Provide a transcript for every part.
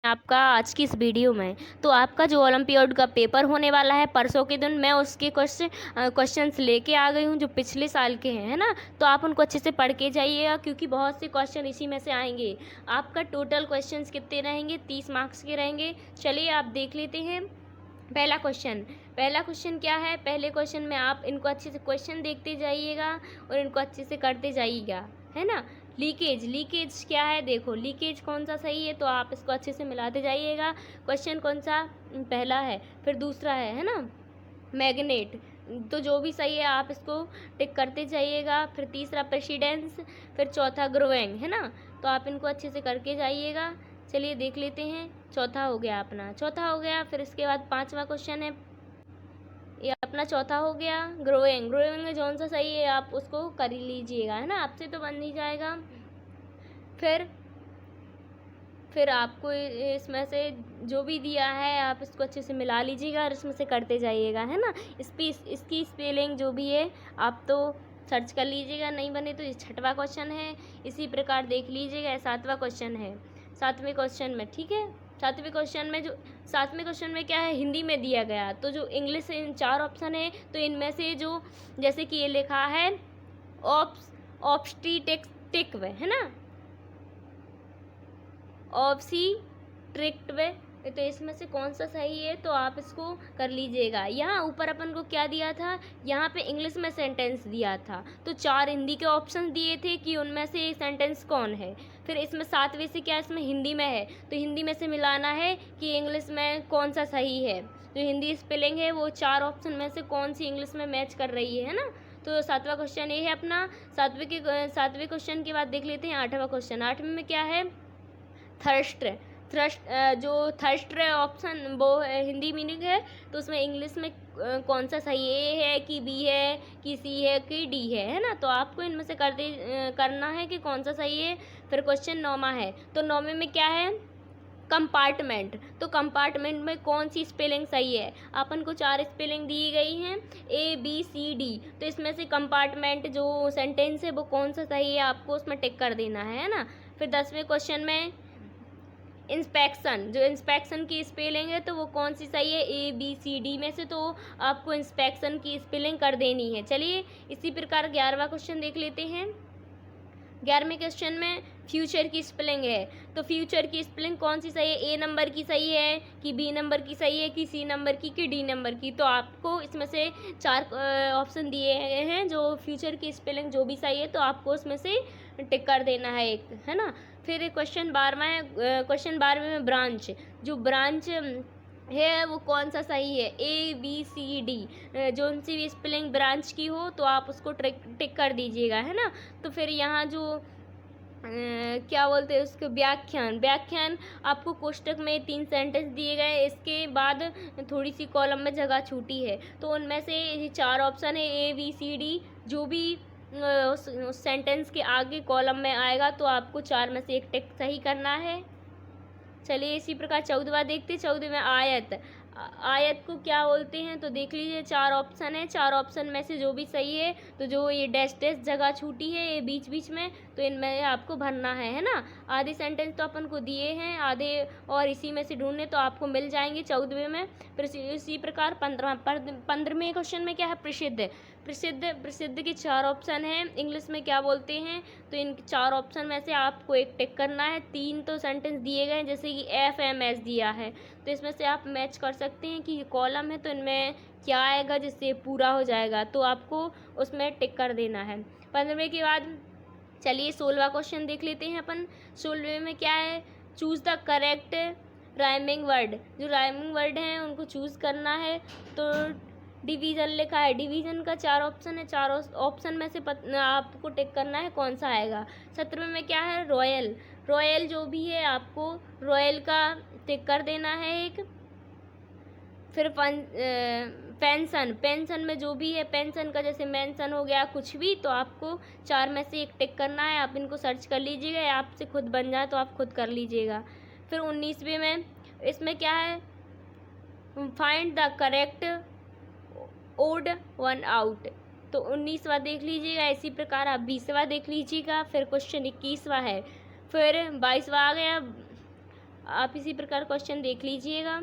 आपका आज की इस वीडियो में तो आपका जो ओलंपियाड का पेपर होने वाला है परसों के दिन, मैं उसके क्वेश्चंस लेके आ गई हूँ जो पिछले साल के हैं, है ना। तो आप उनको अच्छे से पढ़ के जाइएगा क्योंकि बहुत से क्वेश्चन इसी में से आएंगे। आपका टोटल क्वेश्चंस कितने रहेंगे? 30 मार्क्स के रहेंगे। चलिए आप देख लेते हैं। पहला क्वेश्चन क्या है? पहले क्वेश्चन में आप इनको अच्छे से क्वेश्चन देखते जाइएगा और इनको अच्छे से करते जाइएगा, है ना। लीकेज क्या है? देखो लीकेज कौन सा सही है, तो आप इसको अच्छे से मिलाते जाइएगा। क्वेश्चन कौन सा? पहला है, फिर दूसरा है ना। मैग्नेट, तो जो भी सही है आप इसको टिक करते जाइएगा। फिर तीसरा प्रेसिडेंस, फिर चौथा ग्रोइंग, है ना। तो आप इनको अच्छे से करके जाइएगा। चलिए देख लेते हैं। चौथा हो गया। फिर इसके बाद पांचवा क्वेश्चन है, ये अपना चौथा हो गया ग्रोइंग में जौन सा सही है आप उसको कर ही लीजिएगा, है ना। आपसे तो बन नहीं जाएगा। फिर आपको इसमें से जो भी दिया है आप इसको अच्छे से मिला लीजिएगा और इसमें से करते जाइएगा, है ना। इसकी स्पेलिंग जो भी है आप तो सर्च कर लीजिएगा, नहीं बने तो ये छठवां क्वेश्चन है। इसी प्रकार देख लीजिएगा, सातवां क्वेश्चन है सातवें क्वेश्चन में, ठीक है। सातवें क्वेश्चन में क्या है? हिंदी में दिया गया, तो जो इंग्लिश से इन 4 ऑप्शन है तो इनमें से जो जैसे कि ये लिखा है ऑब्स्टीट्रिक्टिव, है ना, ऑब्स्टीट्रिक्टिव, तो इसमें से कौन सा सही है तो आप इसको कर लीजिएगा। यहाँ ऊपर अपन को क्या दिया था? यहाँ पे इंग्लिश में सेंटेंस दिया था, तो 4 हिंदी के ऑप्शन दिए थे कि उनमें से एक सेंटेंस कौन है। फिर इसमें सातवें से क्या इसमें हिंदी में है, तो हिंदी में से मिलाना है कि इंग्लिश में कौन सा सही है। जो हिंदी स्पेलिंग है वो 4 ऑप्शन में से कौन सी इंग्लिश में मैच कर रही है ना। तो सातवां क्वेश्चन ये है अपना। सातवें क्वेश्चन के बाद देख लेते हैं आठवां क्वेश्चन। आठवें में क्या है? थर्स्ट जो थर्स्ट ऑप्शन वो हिंदी मीनिंग है, तो उसमें इंग्लिश में कौन सा सही ए है कि बी है कि सी है कि डी है ना। तो आपको इनमें से करना है कि कौन सा सही है। फिर क्वेश्चन 9वां है, तो 9वें में क्या है? कंपार्टमेंट, तो कंपार्टमेंट में कौन सी स्पेलिंग सही है? अपन को 4 स्पेलिंग दी गई हैं ABCD, तो इसमें से कंपार्टमेंट जो सेंटेंस है वो कौन सा सही है आपको उसमें टिक कर देना है ना। फिर 10वें क्वेश्चन में इंस्पेक्शन, जो इंस्पेक्शन की स्पेलिंग है तो वो कौन सी सही है ABCD में से, तो आपको इंस्पेक्शन की स्पेलिंग कर देनी है। चलिए इसी प्रकार 11वां क्वेश्चन देख लेते हैं। 11वें क्वेश्चन में फ्यूचर की स्पेलिंग है, तो फ्यूचर की स्पेलिंग कौन सी सही है? A नंबर की सही है कि B नंबर की सही है कि C नंबर की कि D नंबर की। तो आपको इसमें से 4 ऑप्शन दिए हैं, जो फ्यूचर की स्पेलिंग जो भी सही है तो आपको उसमें से टिक कर देना है एक, है ना। फिर क्वेश्चन 12वां है। क्वेश्चन 12वें में ब्रांच, जो ब्रांच है वो कौन सा सही है ABCD, जो सी भी स्पेलिंग ब्रांच की हो तो आप उसको टिक कर दीजिएगा, है ना। तो फिर यहाँ जो क्या बोलते हैं उसको, व्याख्यान आपको कोष्टक में 3 सेंटेंस दिए गए, इसके बाद थोड़ी सी कॉलम में जगह छूटी है, तो उनमें से 4 ऑप्शन है ABCD, जो भी उस सेंटेंस के आगे कॉलम में आएगा तो आपको 4 में से एक टिक सही करना है। चलिए इसी प्रकार 14वां देखते। 14 में आयत को क्या बोलते हैं तो देख लीजिए, 4 ऑप्शन है। 4 ऑप्शन में से जो भी सही है, तो जो ये डैश जगह छूटी है ये बीच बीच में, तो इनमें आपको भरना है ना। आधे सेंटेंस तो अपन को दिए हैं, आधे और इसी में से ढूंढने तो आपको मिल जाएंगे 14वें में। फिर इसी प्रकार 15वें क्वेश्चन में क्या है? प्रसिद्ध के 4 ऑप्शन हैं। इंग्लिश में क्या बोलते हैं, तो इन 4 ऑप्शन में से आपको एक टिक करना है। 3 तो सेंटेंस दिए गए हैं, जैसे कि FMS दिया है, तो इसमें से आप मैच कर सकते हैं कि कॉलम है तो इनमें क्या आएगा जिससे पूरा हो जाएगा, तो आपको उसमें टिक कर देना है। 15वें के बाद चलिए 16वां क्वेश्चन देख लेते हैं अपन। 16वें में क्या है? Choose the correct rhyming word, जो राइमिंग वर्ड हैं उनको चूज़ करना है। तो डिवीज़न लिखा है, डिवीज़न का 4 ऑप्शन है, 4 ऑप्शन में से आपको टिक करना है कौन सा आएगा। 17वें में क्या है? रॉयल जो भी है आपको रॉयल का टिक कर देना है एक। फिर पेंशन में जो भी है, पेंशन का जैसे मेंशन हो गया कुछ भी, तो आपको 4 में से एक टिक करना है। आप इनको सर्च कर लीजिएगा या आपसे खुद बन जाए तो आप खुद कर लीजिएगा। फिर 19वें में इसमें क्या है? Find the correct odd one out, तो 19वां देख लीजिएगा। इसी प्रकार आप 20वां देख लीजिएगा। फिर क्वेश्चन 21वां है। फिर 22वां आ गया। आप इसी प्रकार क्वेश्चन देख लीजिएगा।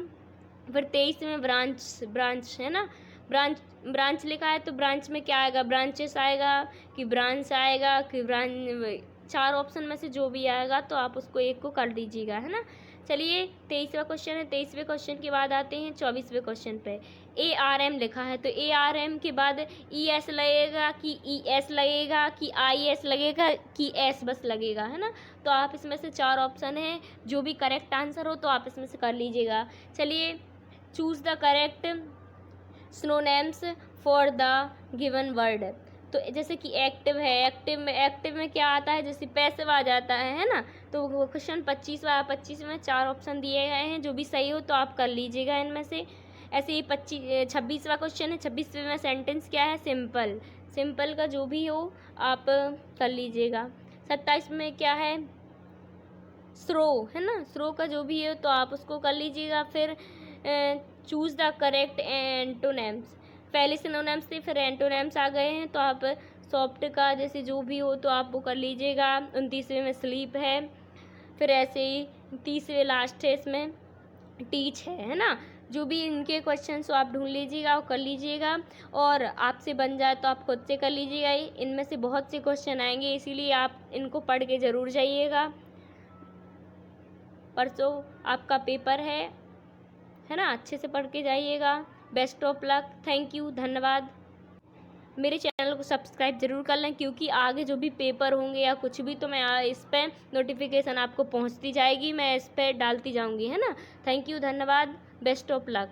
फिर 23 में ब्रांच है ना, ब्रांच लिखा है तो ब्रांच में क्या आएगा, ब्रांचेस आएगा कि ब्रांच आएगा कि चार ऑप्शन में से जो भी आएगा तो आप उसको एक को कर दीजिएगा, है ना। चलिए 23वां क्वेश्चन है। 23वें क्वेश्चन के बाद आते हैं 24वें क्वेश्चन पे। ARM लिखा है तो ARM के बाद ES लगेगा कि ES लगेगा कि IS लगेगा कि S बस लगेगा, है ना। तो आप इसमें से चार ऑप्शन है, जो भी करेक्ट आंसर हो तो आप इसमें से कर लीजिएगा। चलिए choose the correct synonyms for the given word. तो जैसे कि एक्टिव है, एक्टिव में क्या आता है, जैसे पैसिव आ जाता है ना। तो वो क्वेश्चन 25 में चार ऑप्शन दिए गए हैं, जो भी सही हो तो आप कर लीजिएगा इनमें से। ऐसे ही 26वां क्वेश्चन है। 26वें में सेंटेंस क्या है, सिंपल का जो भी हो आप कर लीजिएगा। 27 में क्या है, स्रो है ना, स्रो का जो भी है तो आप उसको कर लीजिएगा। फिर चूज़ द करेक्ट एंटोनिम्स, पहले सिनोनिम्स थे फिर एंटोनिम्स आ गए हैं, तो आप सॉफ्ट का जैसे जो भी हो तो आप वो कर लीजिएगा। 29वें में स्लीप है। फिर ऐसे ही 30वें लास्ट है, इसमें टीच है ना। जो भी इनके क्वेश्चन हो आप ढूंढ लीजिएगा और कर लीजिएगा, और आपसे बन जाए तो आप खुद से कर लीजिएगा। इनमें से बहुत से क्वेश्चन आएंगे, इसीलिए आप इनको पढ़ के ज़रूर जाइएगा। परसों आपका पेपर है ना, अच्छे से पढ़ के जाइएगा। Best of luck, thank you, धन्यवाद। मेरे चैनल को सब्सक्राइब ज़रूर कर लें, क्योंकि आगे जो भी पेपर होंगे या कुछ भी तो मैं इस पर नोटिफिकेशन आपको पहुंचती जाएगी, मैं इस पर डालती जाऊंगी, है ना। थैंक यू, धन्यवाद, बेस्ट ऑफ लक।